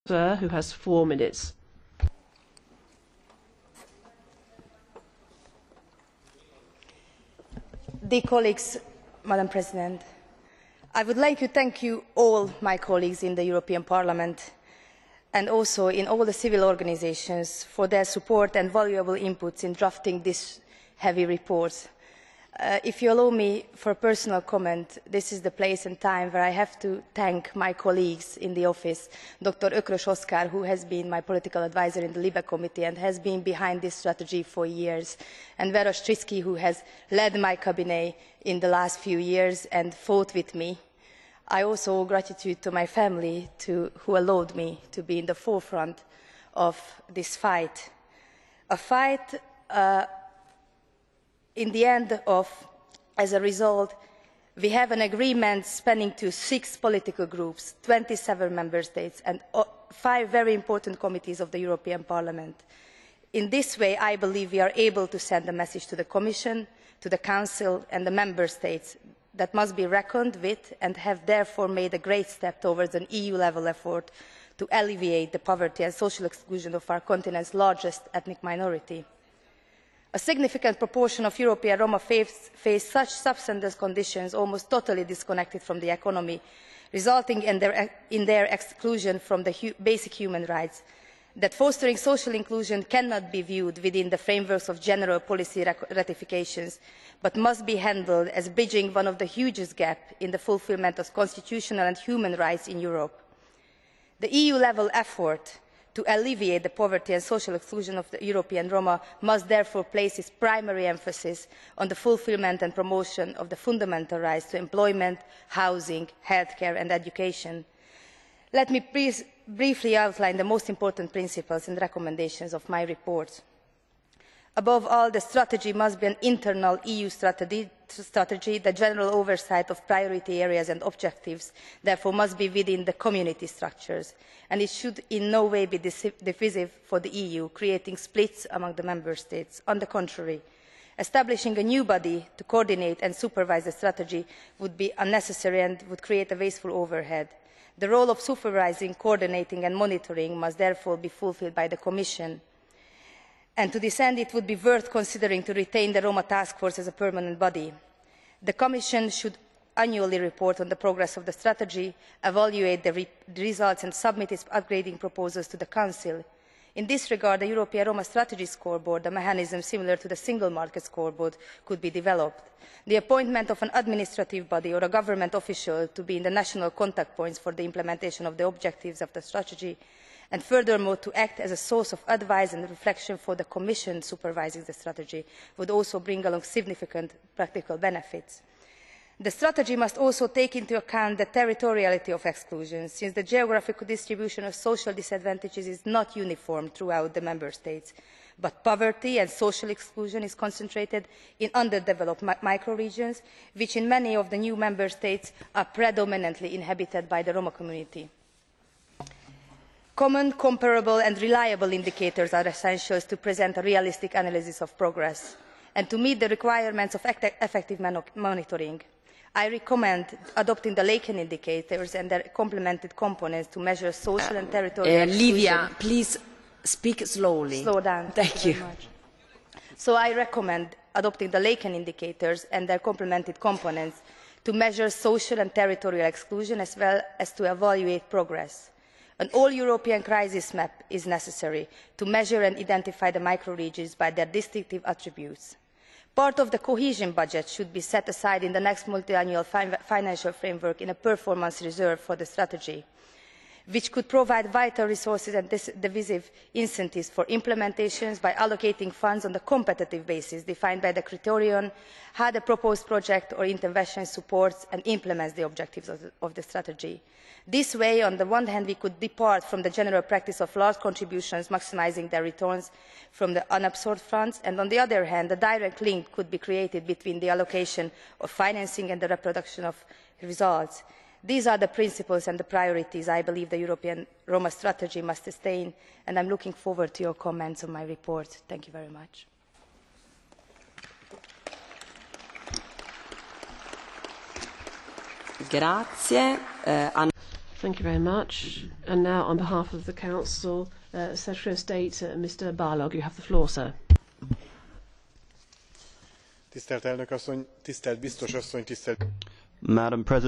Sir, who has 4 minutes. Dear colleagues, Madam President, I would like to thank you all, my colleagues in the European Parliament and also in all the civil organisations, for their support and valuable inputs in drafting this heavy report. If you allow me for a personal comment, this is the place and time where I have to thank my colleagues in the office, Dr. Ökrös Oskar, who has been my political advisor in the Libe Committee and has been behind this strategy for years, and Vera Strycki, who has led my cabinet in the last few years and fought with me. I also owe gratitude to my family, who allowed me to be in the forefront of this fight. A fight in the end as a result, we have an agreement spanning to 6 political groups, 27 member states and 5 very important committees of the European Parliament. In this way, I believe we are able to send a message to the Commission, to the Council and the member states that must be reckoned with, and have therefore made a great step towards an EU-level effort to alleviate the poverty and social exclusion of our continent's largest ethnic minority. A significant proportion of European Roma face such substandard conditions, almost totally disconnected from the economy, resulting in their exclusion from the basic human rights, that fostering social inclusion cannot be viewed within the frameworks of general policy ratifications, but must be handled as bridging one of the hugest gaps in the fulfilment of constitutional and human rights in Europe. The EU-level effort to alleviate the poverty and social exclusion of the European Roma must therefore place its primary emphasis on the fulfilment and promotion of the fundamental rights to employment, housing, healthcare and education. Let me briefly outline the most important principles and recommendations of my report. Above all, the strategy must be an internal EU strategy. The general oversight of priority areas and objectives therefore must be within the community structures, and it should in no way be divisive for the EU, creating splits among the member states. On the contrary, establishing a new body to coordinate and supervise the strategy would be unnecessary and would create a wasteful overhead. The role of supervising, coordinating and monitoring must therefore be fulfilled by the Commission. And to this end, it would be worth considering to retain the Roma Task Force as a permanent body. The Commission should annually report on the progress of the strategy, evaluate the results and submit its upgrading proposals to the Council. In this regard, the European Roma Strategy Scoreboard, a mechanism similar to the Single Market Scoreboard, could be developed. The appointment of an administrative body or a government official to be in the national contact points for the implementation of the objectives of the strategy, and furthermore to act as a source of advice and reflection for the Commission supervising the strategy, would also bring along significant practical benefits. The strategy must also take into account the territoriality of exclusion, since the geographical distribution of social disadvantages is not uniform throughout the member states, but poverty and social exclusion is concentrated in underdeveloped microregions, which in many of the new member states are predominantly inhabited by the Roma community. Common, comparable and reliable indicators are essential to present a realistic analysis of progress and to meet the requirements of effective monitoring. I recommend adopting the Laken indicators and their complemented components to measure social and territorial exclusion. Lívia, please speak slowly. Slow down. Thank you. Very much. So I recommend adopting the Laken indicators and their complemented components to measure social and territorial exclusion, as well as to evaluate progress. An all-European crisis map is necessary to measure and identify the microregions by their distinctive attributes. Part of the cohesion budget should be set aside in the next multiannual financial framework in a performance reserve for the strategy, which could provide vital resources and decisive incentives for implementations by allocating funds on a competitive basis defined by the criterion how the proposed project or intervention supports and implements the objectives of the strategy. This way, on the one hand, we could depart from the general practice of large contributions maximising their returns from the unabsorbed funds, and on the other hand, a direct link could be created between the allocation of financing and the reproduction of results. These are the principles and the priorities I believe the European Roma strategy must sustain, and I am looking forward to your comments on my report. Thank you very much. Grazie. Thank you very much. And now, on behalf of the Council, Secretary of State, Mr. Barlog, you have the floor, sir. Tisztelt elnök asszony, tisztelt biztos asszony, tisztelt... Madam President.